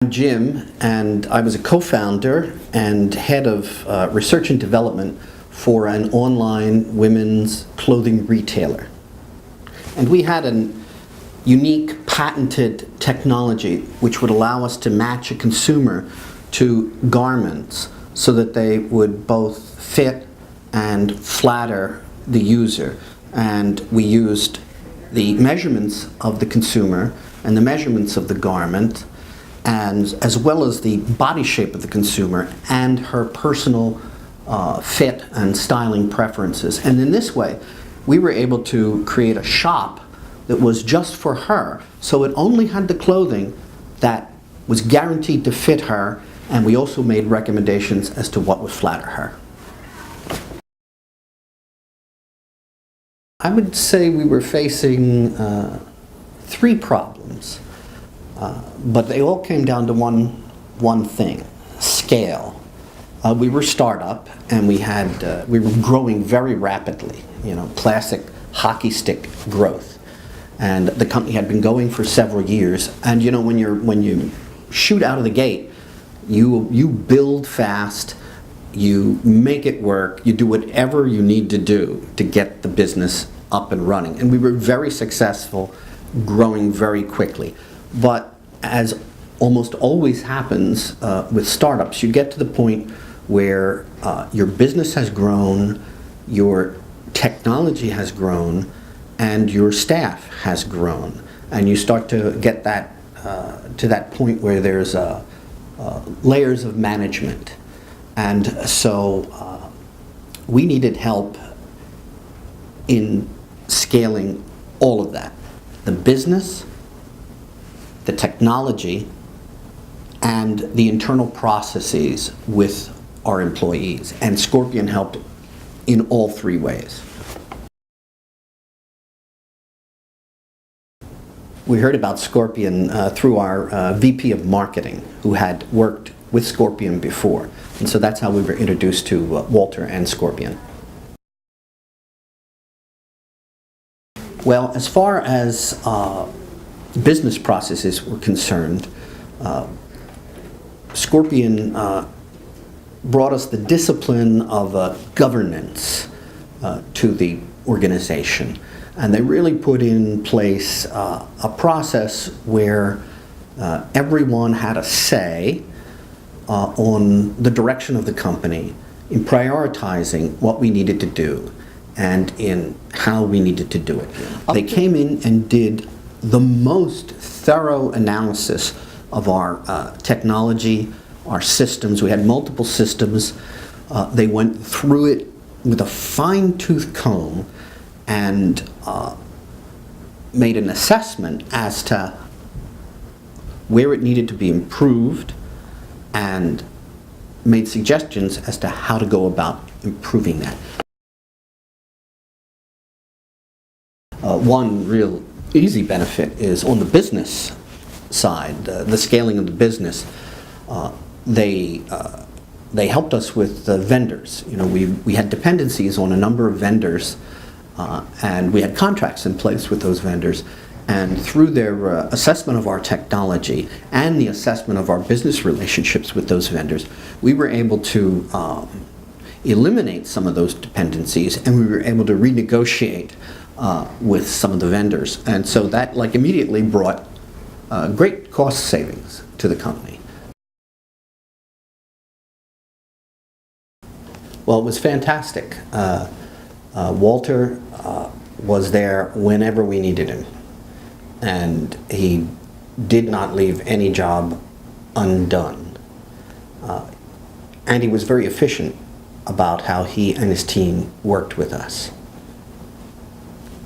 I'm Jim, and I was a co-founder and head of research and development for an online women's clothing retailer. And we had a unique patented technology which would allow us to match a consumer to garments so that they would both fit and flatter the user. And we used the measurements of the consumer and the measurements of the garment, and as well as the body shape of the consumer and her personal fit and styling preferences. And in this way, we were able to create a shop that was just for her. So it only had the clothing that was guaranteed to fit her, and we also made recommendations as to what would flatter her. I would say we were facing 3 problems. But they all came down to one thing: scale. We were startup, and we were growing very rapidly. Classic hockey stick growth. And the company had been going for several years. And when you shoot out of the gate, you build fast, you make it work, you do whatever you need to do to get the business up and running. And we were very successful, growing very quickly. But as almost always happens with startups, you get to the point where your business has grown, your technology has grown, and your staff has grown. And you start to get to that point where there's layers of management. And so we needed help in scaling all of that: the business, the technology, and the internal processes with our employees. And Scorpion helped in all 3 ways. We heard about Scorpion through our VP of marketing, who had worked with Scorpion before. And so that's how we were introduced to Walter and Scorpion. Well, as far as business processes were concerned, Scorpion brought us the discipline of governance to the organization. And they really put in place a process where everyone had a say on the direction of the company, in prioritizing what we needed to do and in how we needed to do it. They came in and did the most thorough analysis of our technology, our systems. We had multiple systems. They went through it with a fine-tooth comb and made an assessment as to where it needed to be improved and made suggestions as to how to go about improving that. One real easy benefit is on the business side, the scaling of the business. They helped us with vendors. We had dependencies on a number of vendors, and we had contracts in place with those vendors. And through their assessment of our technology and the assessment of our business relationships with those vendors, we were able to eliminate some of those dependencies, and we were able to renegotiate with some of the vendors. And so that immediately brought great cost savings to the company. Well, it was fantastic. Walter was there whenever we needed him, and he did not leave any job undone. And he was very efficient about how he and his team worked with us.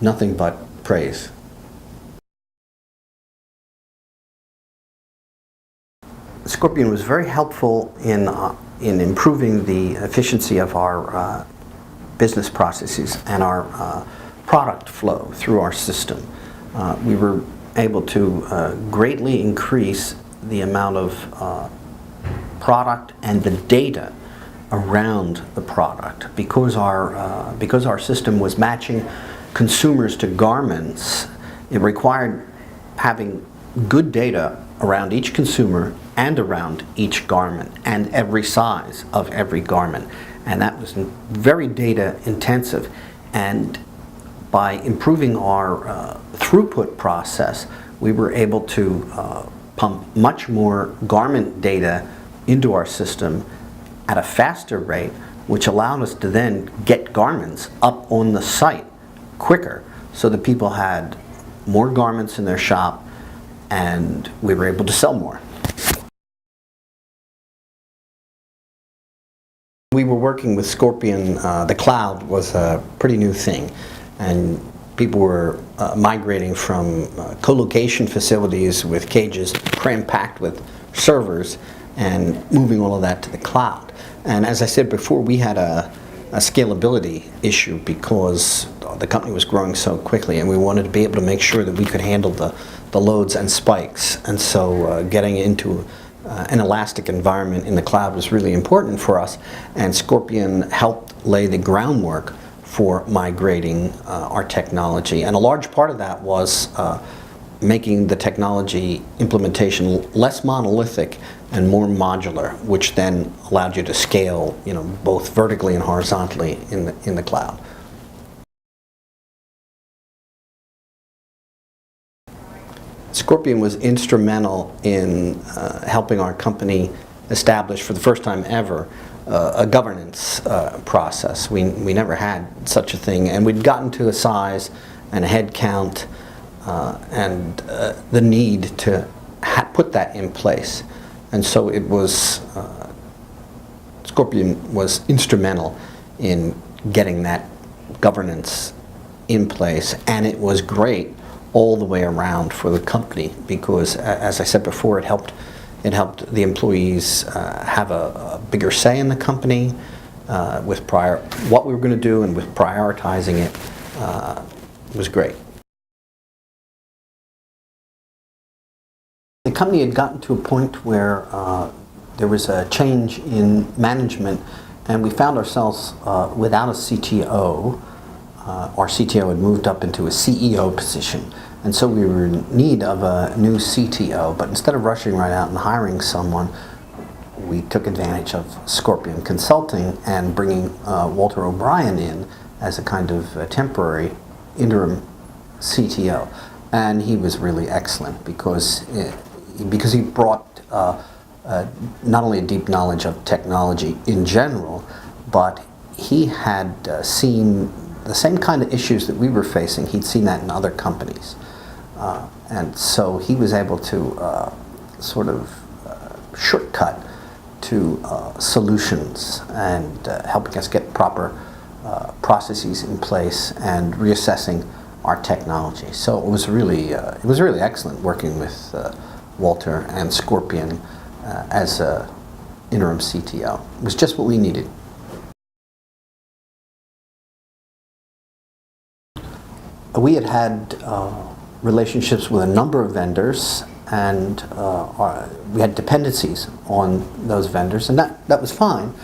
Nothing but praise. Scorpion was very helpful in improving the efficiency of our business processes and our product flow through our system. We were able to greatly increase the amount of product and the data around the product, because our system was matching consumers to garments. It required having good data around each consumer and around each garment and every size of every garment. And that was very data intensive. And by improving our throughput process, we were able to pump much more garment data into our system at a faster rate, which allowed us to then get garments up on the site quicker, so that people had more garments in their shop and we were able to sell more. We were working with Scorpion. The cloud was a pretty new thing, and people were migrating from co-location facilities with cages cram-packed with servers and moving all of that to the cloud. And as I said before, we had a scalability issue because the company was growing so quickly, and we wanted to be able to make sure that we could handle the loads and spikes. And so getting into an elastic environment in the cloud was really important for us, and Scorpion helped lay the groundwork for migrating our technology. And a large part of that was making the technology implementation less monolithic and more modular, which then allowed you to scale, both vertically and horizontally in the cloud. Scorpion was instrumental in helping our company establish, for the first time ever, a governance process. We never had such a thing, and we'd gotten to a size and a head count and the need to put that in place. And so it was, Scorpion was instrumental in getting that governance in place, and it was great all the way around for the company because, as I said before, it helped the employees have a bigger say in the company with what we were going to do, and with prioritizing it was great. The company had gotten to a point where there was a change in management, and we found ourselves without a CTO. Our CTO had moved up into a CEO position, and so we were in need of a new CTO. But instead of rushing right out and hiring someone, we took advantage of Scorpion Consulting and bringing Walter O'Brien in as a kind of temporary interim CTO. And he was really excellent because he brought not only a deep knowledge of technology in general, but he had seen the same kind of issues that we were facing. He'd seen that in other companies. And so he was able to sort of shortcut to solutions and helping us get proper processes in place and reassessing our technology. So it was really excellent working with Walter and Scorpion as an interim CTO. It was just what we needed. We had relationships with a number of vendors, and we had dependencies on those vendors, and that was fine.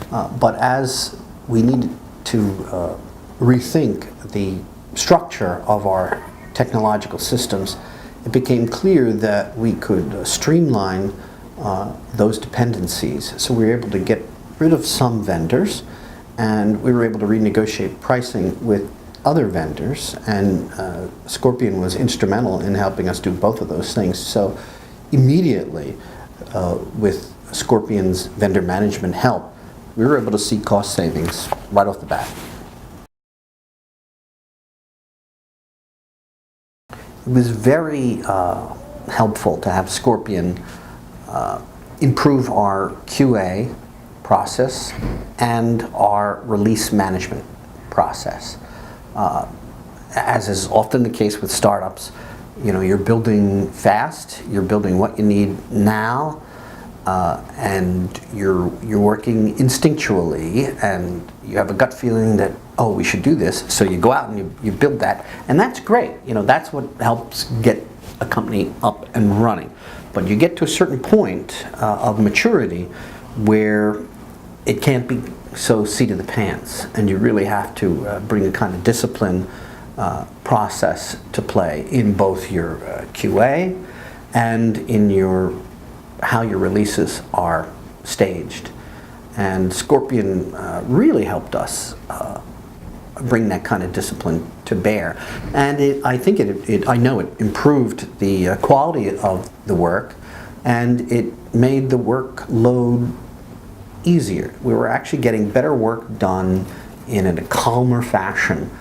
But as we needed to rethink the structure of our technological systems, it became clear that we could streamline those dependencies. So we were able to get rid of some vendors, and we were able to renegotiate pricing with other vendors, and Scorpion was instrumental in helping us do both of those things. So immediately, with Scorpion's vendor management help, we were able to see cost savings right off the bat. It was very helpful to have Scorpion improve our QA process and our release management process. As is often the case with startups, you're building fast, you're building what you need now, and you're working instinctually, and you have a gut feeling that, oh, we should do this, so you go out and you build that, and that's great. That's what helps get a company up and running. But you get to a certain point of maturity where it can't be so seat of the pants, and you really have to bring a kind of discipline process to play in both your QA and in how your releases are staged. And Scorpion really helped us bring that kind of discipline to bear. And I know it improved the quality of the work, and it made the workload easier. We were actually getting better work done in a calmer fashion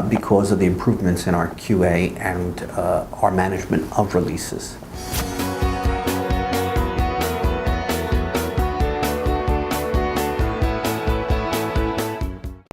because of the improvements in our QA and our management of releases.